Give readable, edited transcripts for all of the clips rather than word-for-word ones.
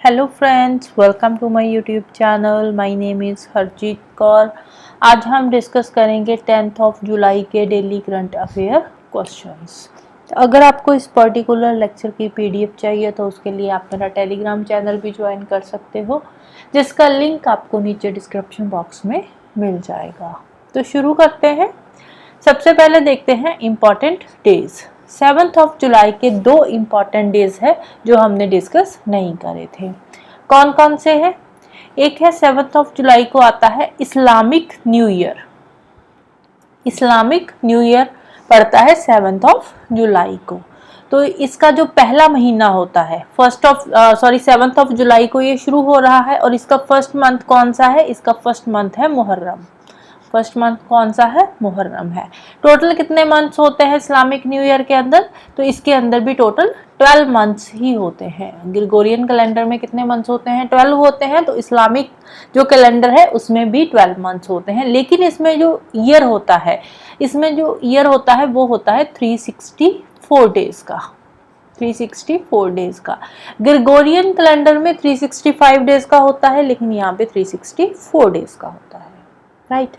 Hello friends, welcome to my YouTube channel. My name is Harjeet Kaur. आज हम discuss करेंगे 10th of July के daily current affair questions. तो अगर आपको इस पर्टिकुलर लेक्चर की पीडीएफ चाहिए तो उसके लिए आप मेरा टेलीग्राम चैनल भी ज्वाइन कर सकते हो, जिसका लिंक आपको नीचे डिस्क्रिप्शन बॉक्स में मिल जाएगा। तो शुरू करते हैं। सबसे पहले देखते हैं important days. 7th of July के दो इम्पॉर्टेंट डेज है जो हमने डिस्कस नहीं करे थे। कौन कौन से हैं? एक है 7th ऑफ जुलाई को आता है Islamic new year. Islamic new year पड़ता है 7th ऑफ जुलाई को। तो इसका जो पहला महीना होता है 7th ऑफ जुलाई को ये शुरू हो रहा है और इसका फर्स्ट मंथ कौन सा है? इसका फर्स्ट मंथ है मुहर्रम। फर्स्ट मंथ कौन सा है? मुहर्रम है। टोटल कितने मंथ्स होते हैं इस्लामिक न्यू ईयर के अंदर? तो इसके अंदर भी टोटल 12 मंथ्स ही होते हैं। ग्रेगोरियन कैलेंडर में कितने मंथ्स होते हैं? 12 होते हैं। तो इस्लामिक जो कैलेंडर है उसमें भी 12 मंथ्स होते हैं। लेकिन इसमें जो ईयर होता है वो होता है 364 डेज का। 364 डेज का। ग्रेगोरियन कैलेंडर में 365 डेज का होता है, लेकिन यहाँ पे 364 डेज का होता है। राइट।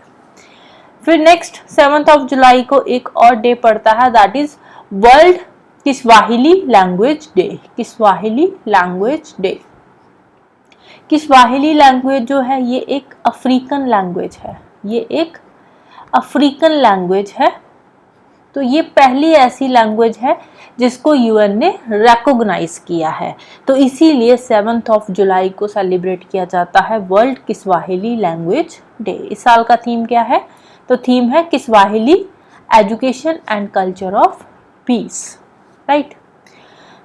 फिर नेक्स्ट 7th ऑफ जुलाई को एक और डे पड़ता है, that is world Kiswahili language day. Kiswahili language day. Kiswahili language जो है ये एक अफ्रीकन लैंग्वेज है। ये एक अफ्रीकन लैंग्वेज है। तो ये पहली ऐसी लैंग्वेज है जिसको यूएन ने रिकॉग्नाइज किया है। तो इसीलिए 7th ऑफ जुलाई को सेलिब्रेट किया जाता है वर्ल्ड किस्वाहिली लैंग्वेज डे। इस साल का थीम क्या है? तो थीम है Kiswahili education and culture of peace. Right.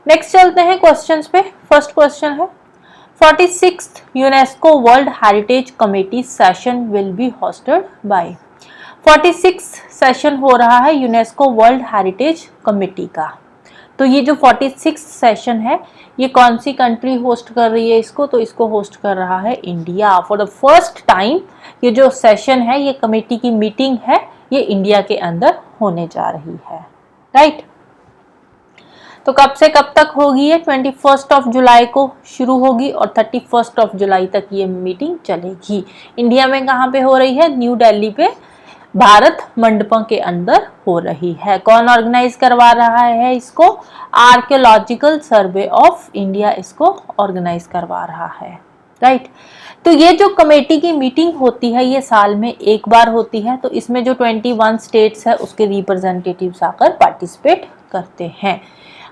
Next चलते हैं क्वेश्चंस पे। फर्स्ट क्वेश्चन है 46th UNESCO world heritage committee session will be hosted by. 46 session हो रहा है यूनेस्को वर्ल्ड हेरिटेज कमेटी का। तो ये जो 46 सेशन है ये कौन सी कंट्री होस्ट कर रही है इसको? तो इसको होस्ट कर रहा है India. For the first time ये जो सेशन है, ये कमेटी की मीटिंग है, ये इंडिया के अंदर होने जा रही है। राइट। तो कब से कब तक होगी ये? 21 ऑफ जुलाई को शुरू होगी और 31 ऑफ जुलाई तक ये मीटिंग चलेगी। इंडिया में कहाँ पे हो रही है? न्यू दिल्ली पे भारत मंडपम के अंदर हो रही है। कौन ऑर्गेनाइज करवा रहा है इसको? आर्कियोलॉजिकल सर्वे ऑफ इंडिया इसको ऑर्गेनाइज करवा रहा है। राइट। तो ये जो कमेटी की मीटिंग होती है ये साल में एक बार होती है। तो इसमें जो 21 स्टेट्स है उसके रिप्रेजेंटेटिव्स आकर पार्टिसिपेट करते हैं।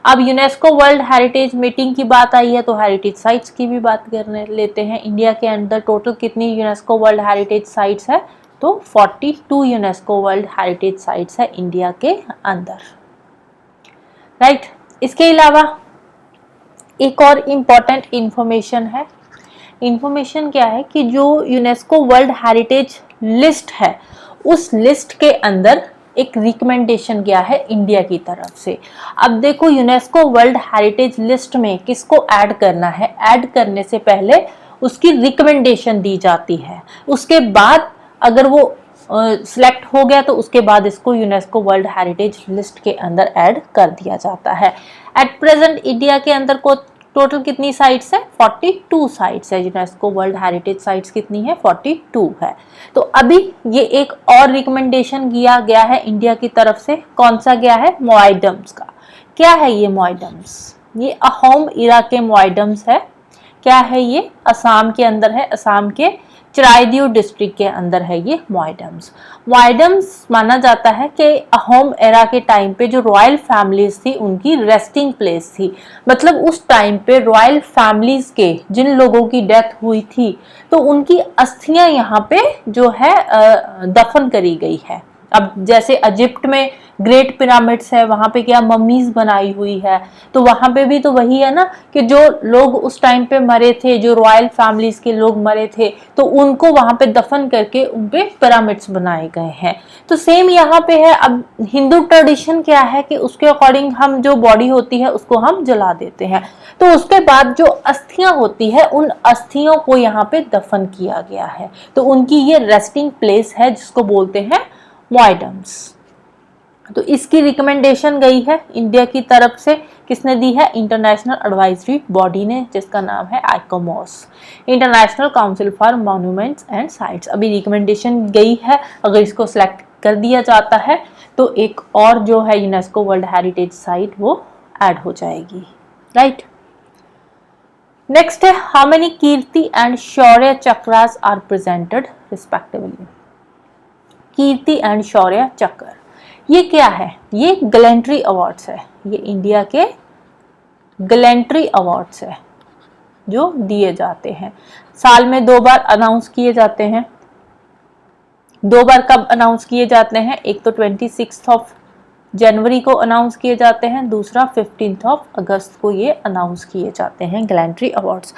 अब यूनेस्को वर्ल्ड हेरिटेज मीटिंग की बात आई है तो हेरिटेज साइट्स की भी बात करने लेते हैं। इंडिया के अंदर टोटल कितनी यूनेस्को वर्ल्ड हेरिटेज साइट्स है? तो 42 यूनेस्को वर्ल्ड हेरिटेज साइट्स है इंडिया के अंदर। राइट। इसके अलावा एक और इम्पॉर्टेंट इंफॉर्मेशन है। इंफॉर्मेशन क्या है कि जो यूनेस्को वर्ल्ड हेरिटेज लिस्ट है उस लिस्ट के अंदर एक रिकमेंडेशन गया है इंडिया की तरफ से। अब देखो यूनेस्को वर्ल्ड हेरिटेज लिस्ट में किसको ऐड करना है? ऐड करने से पहले उसकी रिकमेंडेशन दी जाती है। उसके बाद अगर वो सिलेक्ट हो गया तो उसके बाद इसको यूनेस्को वर्ल्ड हेरिटेज लिस्ट के अंदर ऐड कर दिया जाता है। एट प्रेजेंट इंडिया के अंदर को टोटल कितनी साइट्स है? 42 साइट्स है। यूनेस्को वर्ल्ड हेरिटेज साइट्स कितनी है? 42 है। तो अभी ये एक और रिकमेंडेशन किया गया है इंडिया की तरफ से। कौन सा गया है? मोआइडम्स का। क्या है ये मोआइडम्स? ये अहोम इरा के मोआइडम्स है। क्या है ये? असम के अंदर है। असम के चराइदेव डिस्ट्रिक्ट के अंदर है ये मोआइडम्स। मोआइडम्स माना जाता है कि अहोम एरा के टाइम पे जो रॉयल फैमिलीज थी उनकी रेस्टिंग प्लेस थी। मतलब उस टाइम पे रॉयल फैमिलीज के जिन लोगों की डेथ हुई थी तो उनकी अस्थियां यहाँ पे जो है दफन करी गई है। अब जैसे इजिप्ट में ग्रेट पिरामिड्स है, वहां पे क्या मम्मीज बनाई हुई है, तो वहां पे भी तो वही है ना कि जो लोग उस टाइम पे मरे थे, जो रॉयल फैमिलीज के लोग मरे थे, तो उनको वहां पे दफन करके उनपे पिरामिड्स बनाए गए हैं। तो सेम यहाँ पे है। अब हिंदू ट्रेडिशन क्या है कि उसके अकॉर्डिंग हम जो बॉडी होती है उसको हम जला देते हैं। तो उसके बाद जो अस्थियां होती है उन अस्थियों को यहाँ पे दफन किया गया है। तो उनकी ये रेस्टिंग प्लेस है जिसको बोलते हैं मोआइडम्स। तो इसकी रिकमेंडेशन गई है इंडिया की तरफ से, किसने दी है? इंटरनेशनल एडवाइजरी बॉडी ने, जिसका नाम है ICOMOS, international council for monuments and sites. अभी रिकमेंडेशन गई है, अगर इसको सिलेक्ट कर दिया जाता है तो एक और जो है यूनेस्को वर्ल्ड हेरिटेज साइट वो ऐड हो जाएगी, राइट। नेक्स्ट है, how many Kirti and Shaurya Chakras are presented respectively. Kirti and Shaurya Chakra ये क्या है? ये गैलेंट्री अवार्ड्स है, ये इंडिया के गैलेंट्री अवार्ड्स है जो दिए जाते हैं। साल में 2 बार अनाउंस किए जाते हैं। 2 बार कब अनाउंस किए जाते हैं? एक तो 26 जनवरी को अनाउंस किए जाते हैं, दूसरा 15 अगस्त को ये अनाउंस किए जाते हैं गैलेंट्री अवार्ड्स।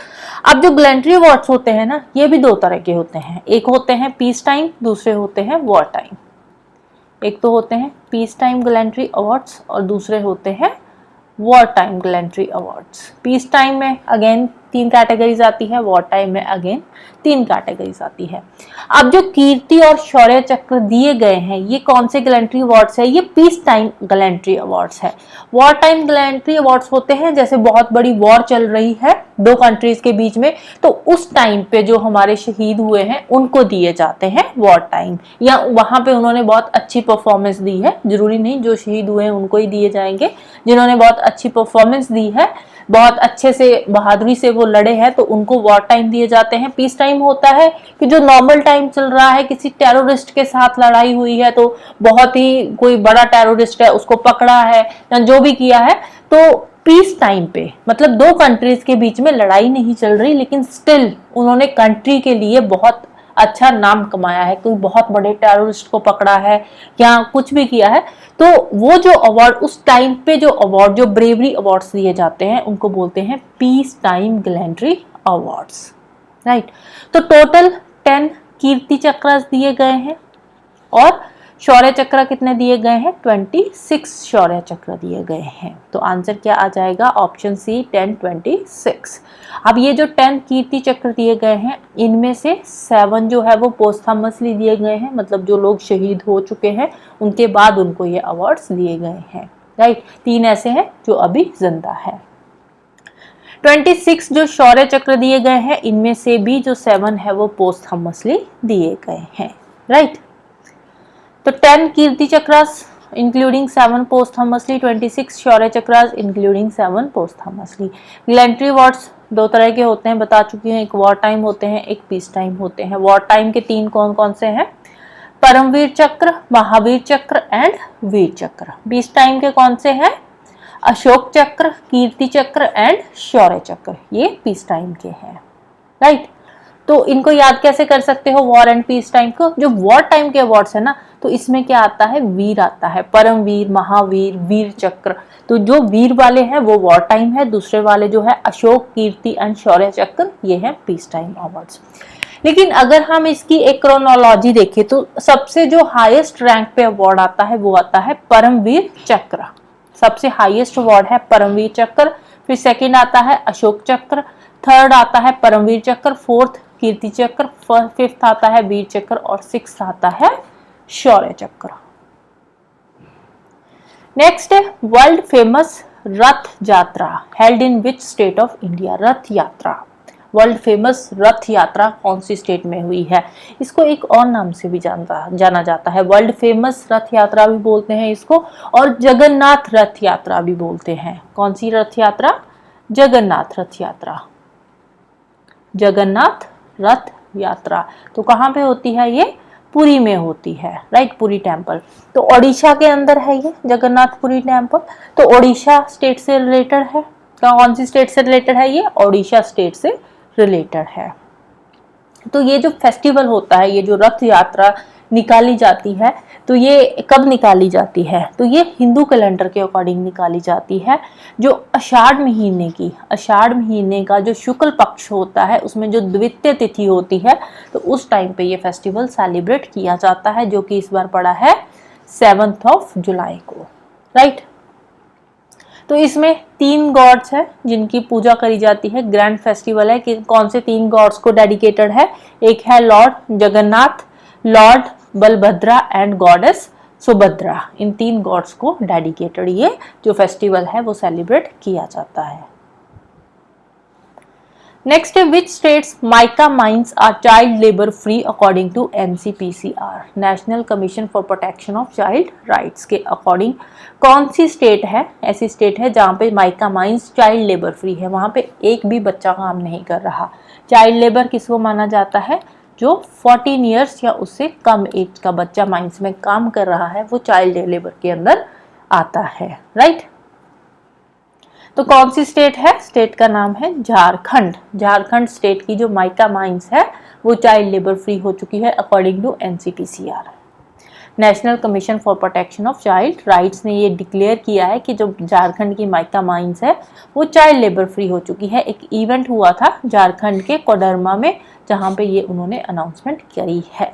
अब जो गैलेंट्री अवार्ड्स होते हैं ना, ये भी 2 तरह के होते हैं। एक होते हैं पीस टाइम, दूसरे होते हैं वॉर टाइम। एक तो होते हैं पीस टाइम गैलेंट्री अवार्ड्स और दूसरे होते हैं war time gallantry awards. Peace time में अगेन 3 कैटेगरीज आती है, वॉर टाइम में अगेन 3 कैटेगरीज आती है। अब जो कीर्ति और शौर्य चक्र दिए गए हैं, ये कौन से गैलेंट्री अवार्ड्स है? ये पीस टाइम गैलेंट्री अवार्ड्स है। वॉर टाइम गैलेंट्री अवार्ड्स होते हैं जैसे बहुत बड़ी वॉर चल रही है 2 कंट्रीज के बीच में, तो उस टाइम पे जो हमारे शहीद हुए हैं उनको दिए जाते हैं वॉर टाइम, या वहां पे उन्होंने बहुत अच्छी परफॉर्मेंस दी है। जरूरी नहीं जो शहीद हुए हैं उनको ही दिए जाएंगे, जिन्होंने बहुत अच्छी परफॉर्मेंस दी है, बहुत अच्छे से बहादुरी से वो लड़े हैं, तो उनको वॉर टाइम दिए जाते हैं। पीस टाइम होता है कि जो नॉर्मल टाइम चल रहा है, किसी टेररिस्ट के साथ लड़ाई हुई है, तो बहुत ही कोई बड़ा टेररिस्ट है, उसको पकड़ा है या जो भी किया है, तो पीस टाइम पे मतलब 2 कंट्रीज के बीच में लड़ाई नहीं चल रही, लेकिन स्टिल उन्होंने कंट्री के लिए बहुत अच्छा नाम कमाया है, कोई बहुत बड़े टेररिस्ट को पकड़ा है या कुछ भी किया है, तो वो जो अवार्ड उस टाइम पे जो अवार्ड जो ब्रेवरी अवार्ड्स दिए जाते हैं उनको बोलते हैं peace time gallantry awards, right. तो टोटल 10 कीर्ति चक्र दिए गए हैं और शौर्य चक्र कितने दिए गए हैं? 26 शौर्य चक्र दिए गए हैं। तो आंसर क्या आ जाएगा? Option C 10, 26। अब ये जो 10 कीर्ति चक्र दिए गए हैं, इनमें से 7 जो है वो पोस्टथमसली दिए गए हैं, मतलब जो लोग शहीद हो चुके हैं उनके बाद उनको ये अवार्ड्स दिए गए हैं, राइट। 3 ऐसे हैं जो अभी जिंदा है। 26 जो शौर्य चक्र दिए गए हैं, इनमें से भी जो 7 है वो पोस्टथमसली दिए गए हैं, राइट। तो 10 कीर्ति चक्रास इंक्लूडिंग 7 पोस्टथमसली, 26 शौर्य चक्रास इंक्लूडिंग 7 पोस्टथमसली। गैलेंट्री अवार्ड्स 2 तरह के होते हैं, बता चुकी हूँ, एक वॉर टाइम होते हैं, एक पीस टाइम होते हैं। वॉर टाइम के 3 कौन कौन से हैं? परमवीर चक्र, महावीर चक्र एंड वीर चक्र। पीस टाइम के कौन से हैं? अशोक चक्र, कीर्ति चक्र एंड शौर्य चक्र, ये पीस टाइम के हैं, राइट। तो इनको याद कैसे कर सकते हो वॉर एंड पीस टाइम को? जो वॉर टाइम के अवार्ड्स है ना, तो इसमें क्या आता है? वीर आता है, परमवीर, महावीर, वीर चक्र। तो जो वीर वाले हैं वो वॉर टाइम है, दूसरे वाले जो है अशोक, कीर्ति एंड शौर्य चक्र, ये है पीस टाइम अवार्ड्स। लेकिन अगर हम इसकी एक क्रोनोलॉजी देखें तो सबसे जो हाईएस्ट रैंक पे अवार्ड आता है वो आता है परमवीर चक्र। सबसे हाईएस्ट अवार्ड है परमवीर चक्र, फिर सेकंड आता है अशोक चक्र, थर्ड आता है परमवीर चक्र, फोर्थ कीर्ति चक्र, फिफ्थ आता है वीर चक्र और सिक्स्थ आता है शौर्य चक्र। नेक्स्ट है वर्ल्ड फेमस रथ यात्रा held in which state of India. रथ यात्रा, वर्ल्ड फेमस रथ यात्रा कौन सी स्टेट में हुई है? इसको एक और नाम से भी जाना जाता है, वर्ल्ड फेमस रथ यात्रा भी बोलते हैं इसको, और जगन्नाथ रथ यात्रा भी बोलते हैं। कौन सी रथ यात्रा? जगन्नाथ रथ यात्रा। जगन्नाथ रथ यात्रा तो कहाँ पे होती है? ये पुरी में होती है, राइट, पुरी टेम्पल। तो ओडिशा के अंदर है ये जगन्नाथपुरी टेम्पल। तो ओडिशा स्टेट से रिलेटेड है। कौन सी स्टेट से रिलेटेड है? ये ओडिशा स्टेट से रिलेटेड है। तो ये जो फेस्टिवल होता है, ये जो रथ यात्रा निकाली जाती है, तो ये कब निकाली जाती है? तो ये हिंदू कैलेंडर के अकॉर्डिंग निकाली जाती है। जो आषाढ़ महीने की, आषाढ़ महीने का जो शुक्ल पक्ष होता है उसमें जो द्वितीय तिथि होती है, तो उस टाइम पे ये फेस्टिवल सेलिब्रेट किया जाता है, जो कि इस बार पड़ा है 7 जुलाई को, राइट। तो इसमें 3 गॉड्स है जिनकी पूजा करी जाती है। ग्रैंड फेस्टिवल है कि कौन से 3 गॉड्स को डेडिकेटेड है? एक है lord Jagannath, lord Balabhadra and goddess Subhadra, इन 3 गॉड्स को डेडिकेटेड ये जो फेस्टिवल है वो सेलिब्रेट किया जाता है। नेक्स्ट है which states mica mines are child labour free according to NCPCR, national commission for protection of child rights के अकॉर्डिंग कौन सी स्टेट है, ऐसी स्टेट है जहाँ पे mica mines child labour free है, वहाँ पे एक भी बच्चा काम नहीं कर रहा। चाइल्ड लेबर किसको माना जाता है, जो 14 ईयर्स या उससे कम एज का बच्चा माइंस में काम कर रहा है वो चाइल्ड लेबर के अंदर आता है, राइट। तो कौन सी स्टेट है, स्टेट का नाम है झारखंड। झारखंड स्टेट की जो माइका माइंस है वो चाइल्ड लेबर फ्री हो चुकी है according to NCPCR। National commission for protection of child rights ने ये डिक्लेयर किया है कि जो झारखंड की माइका माइंस है वो चाइल्ड लेबर फ्री हो चुकी है। एक इवेंट हुआ था झारखंड के कोडरमा में जहां पे ये उन्होंने अनाउंसमेंट करी है।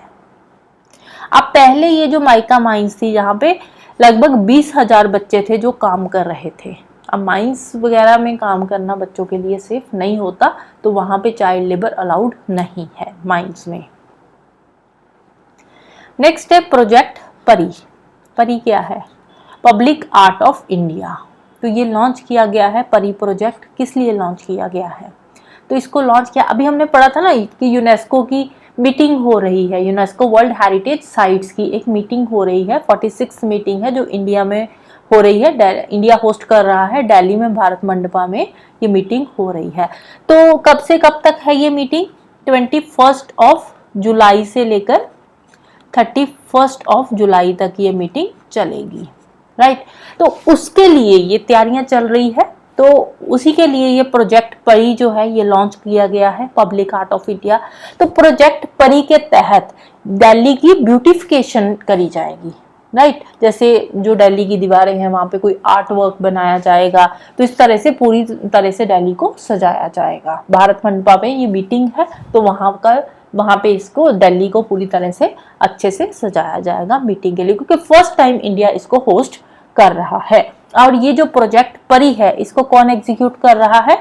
अब पहले ये जो माइका माइंस थी यहाँ पे लगभग 20,000 बच्चे थे जो काम कर रहे थे। अब माइंस वगैरह में काम करना बच्चों के लिए सेफ नहीं होता, तो वहां पे चाइल्ड लेबर अलाउड नहीं है माइंस में। नेक्स्ट है प्रोजेक्ट परी। परी क्या है, पब्लिक आर्ट ऑफ इंडिया। तो ये लॉन्च किया गया है, परी प्रोजेक्ट किस लिए लॉन्च किया गया है, तो इसको लॉन्च किया, अभी हमने पढ़ा था ना कि यूनेस्को की मीटिंग हो रही है, यूनेस्को वर्ल्ड हेरिटेज साइट्स की एक मीटिंग हो रही है, 46 मीटिंग है जो इंडिया में हो रही है, इंडिया होस्ट कर रहा है, दिल्ली में भारत मंडपा में ये मीटिंग हो रही है। तो कब से कब तक है ये मीटिंग, 21 जुलाई से लेकर 31 जुलाई तक ये मीटिंग चलेगी, राइट। तो उसके लिए ये तैयारियां चल रही है, तो उसी के लिए ये प्रोजेक्ट परी जो है ये लॉन्च किया गया है, पब्लिक आर्ट ऑफ इंडिया। तो प्रोजेक्ट परी के तहत दिल्ली की ब्यूटिफिकेशन करी जाएगी, राइट। जैसे जो दिल्ली की दीवारें हैं वहां पे कोई आर्ट वर्क बनाया जाएगा, तो इस तरह से पूरी तरह से दिल्ली को सजाया जाएगा। भारत मंडपा पे ये मीटिंग है, तो वहां पे इसको दिल्ली को पूरी तरह से अच्छे से सजाया जाएगा मीटिंग के लिए, क्योंकि फर्स्ट टाइम इंडिया इसको होस्ट कर रहा है। और ये जो प्रोजेक्ट परी है इसको कौन एग्जीक्यूट कर रहा है,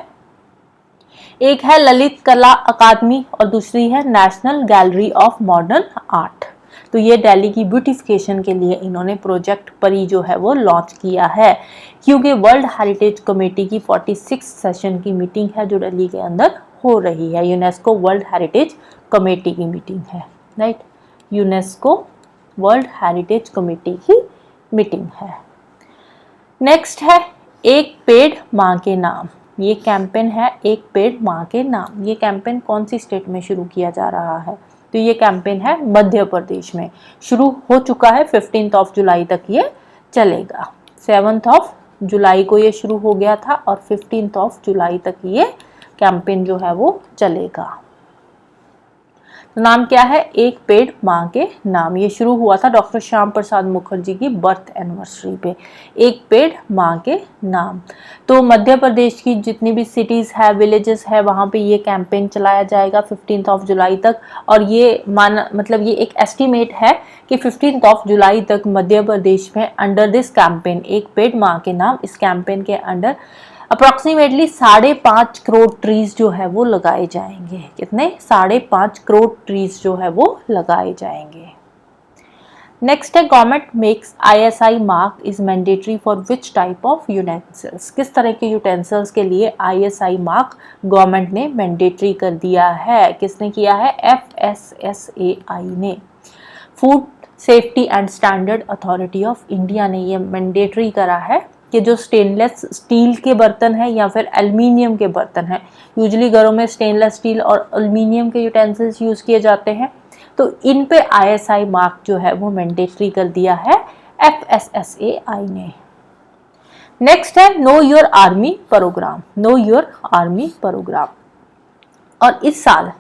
एक है ललित कला अकादमी और दूसरी है national gallery of modern art. तो ये दिल्ली की ब्यूटिफिकेशन के लिए इन्होंने प्रोजेक्ट परी जो है वो लॉन्च किया है, क्योंकि वर्ल्ड हेरिटेज कमेटी की 46 सेशन की मीटिंग है जो दिल्ली के अंदर हो रही है। यूनेस्को वर्ल्ड हेरिटेज कमेटी की मीटिंग है, right. UNESCO world heritage committee की मीटिंग है। नेक्स्ट है एक पेड़ माँ के नाम। ये कैंपेन है एक पेड़ माँ के नाम। ये कैंपेन कौन सी स्टेट में शुरू किया जा रहा है, तो ये कैंपेन है मध्य प्रदेश में, शुरू हो चुका है, 15 जुलाई तक ये चलेगा। 7 जुलाई को ये शुरू हो गया था और 15 जुलाई तक ये कैंपेन जो है वो चलेगा। तो नाम क्या है, एक पेड़ माँ के नाम। ये शुरू हुआ था डॉक्टर श्याम प्रसाद मुखर्जी की बर्थ एनिवर्सरी पे, एक पेड़ माँ के नाम। तो मध्य प्रदेश की जितनी भी सिटीज़ है, विलेजेस है, वहाँ पे ये कैंपेन चलाया जाएगा 15 जुलाई तक। और ये मतलब ये एक एस्टीमेट है कि 15 जुलाई तक मध्य प्रदेश में अंडर दिस कैंपेन एक पेड़ माँ के नाम, इस कैंपेन के अंडर अप्रोक्सीमेटली 5.5 करोड़ ट्रीज जो है वो लगाए जाएंगे। कितने, 5.5 करोड़ ट्रीज जो है वो लगाए जाएंगे। नेक्स्ट है government makes ISI mark is mandatory for which type of utensils. किस तरह के यूटेंसिल्स के लिए ISI मार्क गवर्नमेंट ने मैंडेटरी कर दिया है, किसने किया है, FSSAI ने, food safety and standard authority of India ने ये मैंडेटरी करा है कि जो स्टेनलेस स्टील के बर्तन है या फिर एल्युमिनियम के बर्तन है, यूजुअली घरों में स्टेनलेस स्टील और एल्युमिनियम के यूटेंसिल्स यूज किए जाते हैं, तो इन पे ISI मार्क जो है वो मैंडेटरी कर दिया है FSSAI ने। नेक्स्ट है know your army programme. Know your army programme, और इस साल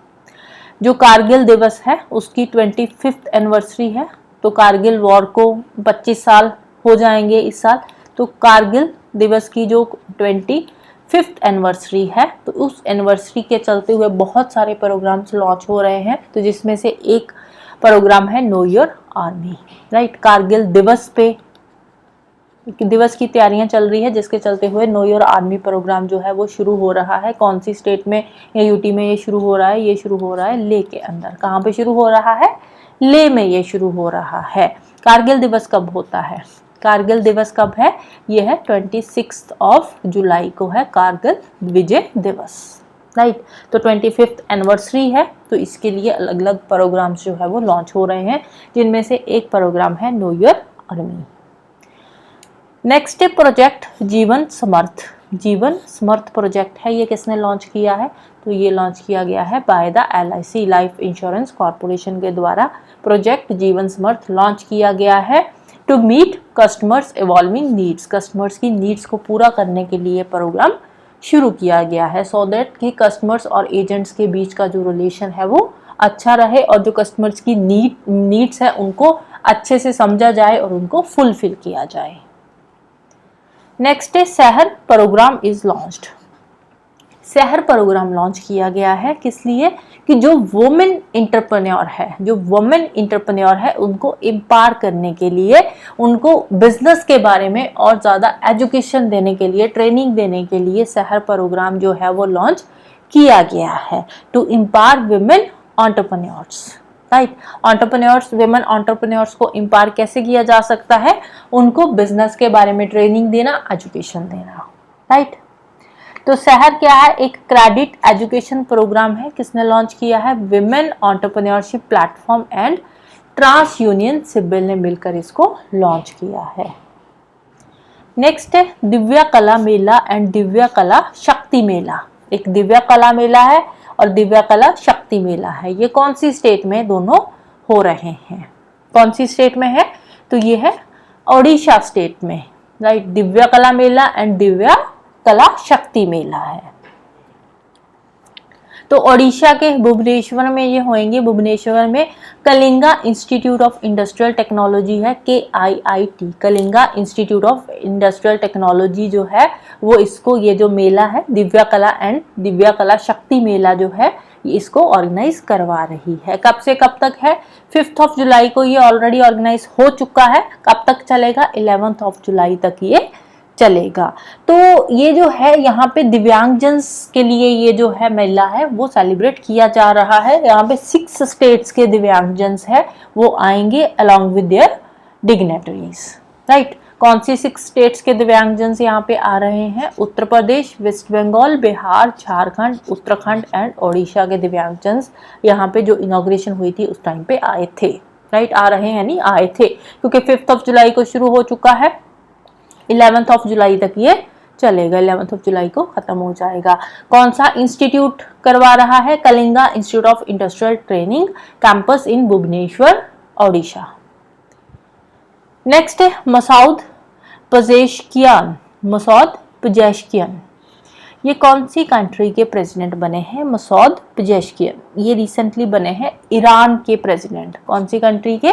जो कारगिल दिवस है उसकी 25th एनिवर्सरी है, तो कारगिल वॉर को 25 साल हो जाएंगे इस साल। तो कारगिल दिवस की जो 25th एनिवर्सरी है, तो उस एनिवर्सरी के चलते हुए बहुत सारे प्रोग्राम्स लॉन्च हो रहे हैं, तो जिसमें से एक प्रोग्राम है know your army, right. Kargil दिवस पे दिवस की तैयारियां चल रही है, जिसके चलते हुए नो योर आर्मी प्रोग्राम जो है वो शुरू हो रहा है। कौन सी स्टेट में या यूटी में ये शुरू हो रहा है, ये शुरू हो रहा है ले के अंदर। कहाँ पे शुरू हो रहा है, ले में ये शुरू हो रहा है। कारगिल दिवस कब होता है? कारगिल दिवस कब है? ये है 26 जुलाई को है कारगिल विजय दिवस, राइट। तो 25th एनिवर्सरी है, तो इसके लिए अलग अलग प्रोग्राम्स जो है वो लॉन्च हो रहे हैं, जिनमें से एक प्रोग्राम है नो ईयर आर्मी। नेक्स्ट है प्रोजेक्ट जीवन समर्थ। जीवन समर्थ प्रोजेक्ट है, ये किसने लॉन्च किया है? तो ये लॉन्च किया गया है by the LIC life insurance corporation के द्वारा प्रोजेक्ट जीवन समर्थ लॉन्च किया गया है to meet customers evolving needs. Customers की नीड्स को पूरा करने के लिए प्रोग्राम शुरू किया गया है, सो दैट कि कस्टमर्स और एजेंट्स के बीच का जो रिलेशन है वो अच्छा रहे और जो कस्टमर्स की नीड्स है उनको अच्छे से समझा जाए और उनको फुलफिल किया जाए। नेक्स्ट है शहर प्रोग्राम इज लॉन्च्ड। शहर प्रोग्राम लॉन्च किया गया है किस लिए? कि जो वुमेन इंटरप्रेन्योर है उनको एम्पावर करने के लिए, उनको बिजनेस के बारे में और ज़्यादा एजुकेशन देने के लिए, ट्रेनिंग देने के लिए शहर प्रोग्राम जो है वो लॉन्च किया गया है to empower women entrepreneurs, right. Entrepreneurs, women entrepreneurs को एम्पावर कैसे किया जा सकता है? उनको बिजनेस के बारे में ट्रेनिंग देना, एजुकेशन देना, राइट। तो शहर क्या है? एक क्रेडिट एजुकेशन प्रोग्राम है, किसने लॉन्च किया है? Women entrepreneurship platform and TransUnion CIBIL ने मिलकर इसको लॉन्च किया है। नेक्स्ट है दिव्या कला मेला एंड दिव्या कला शक्ति मेला। एक दिव्या कला मेला है और दिव्या कला शक्ति मेला है, ये कौन सी स्टेट में दोनों हो रहे हैं? कौन सी स्टेट में है? तो ये है ओडिशा स्टेट में, राइट। दिव्या कला मेला एंड दिव्या कला शक्ति मेला है। तो ओडिशा के भुवनेश्वर में ये होंगे। भुवनेश्वर में Kalinga institute of industrial technology है, KIIT, Kalinga institute of industrial technology जो है वो इसको, ये जो मेला है दिव्या कला एंड दिव्या कला शक्ति मेला जो है इसको ऑर्गेनाइज करवा रही है। कब से कब तक है? 5 जुलाई को ये ऑलरेडी ऑर्गेनाइज हो चुका है। कब तक चलेगा? 11 जुलाई तक ये चलेगा। तो ये जो है यहाँ पे दिव्यांगजन्स के लिए ये जो है मेला है वो सेलिब्रेट किया जा रहा है। यहाँ पे 6 स्टेट्स के दिव्यांगजन्स है वो आएंगे along with their dignitaries, right. कौन सी 6 स्टेट्स के दिव्यांगजन्स यहाँ पे आ रहे हैं? उत्तर प्रदेश, वेस्ट बंगाल, बिहार, झारखंड, उत्तराखंड एंड ओडिशा के दिव्यांगजन्स यहाँ पे जो इनॉग्रेशन हुई थी उस टाइम पे आए थे, राइट। आ रहे हैं, नहीं आए थे, क्योंकि 5 जुलाई को शुरू हो चुका है, 11 जुलाई तक ये चलेगा, 11 जुलाई को खत्म हो जाएगा। कौन सा इंस्टीट्यूट करवा रहा है? Kalinga institute of industrial training, campus in Bhubaneswar, Odisha. Next है मसूद पेजेश्कियान। मसूद पेजेश्कियान ये कौन सी कंट्री के प्रेसिडेंट बने हैं? मसूद पेजेश्कियान ये रिसेंटली बने हैं ईरान के प्रेसिडेंट। कौन सी कंट्री के?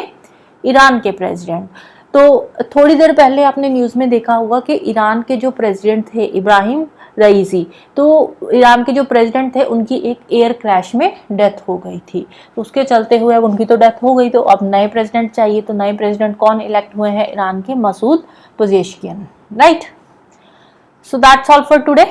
ईरान के प्रेसिडेंट। तो थोड़ी देर पहले आपने न्यूज़ में देखा होगा कि ईरान के जो प्रेसिडेंट थे इब्राहिम रईसी, तो ईरान के जो प्रेसिडेंट थे उनकी एक एयर क्रैश में डेथ हो गई थी, तो उसके चलते हुए उनकी तो डेथ हो गई, तो अब नए प्रेसिडेंट चाहिए। तो नए प्रेसिडेंट कौन इलेक्ट हुए हैं? ईरान के Masoud Pezeshkian, right. So that's all for today.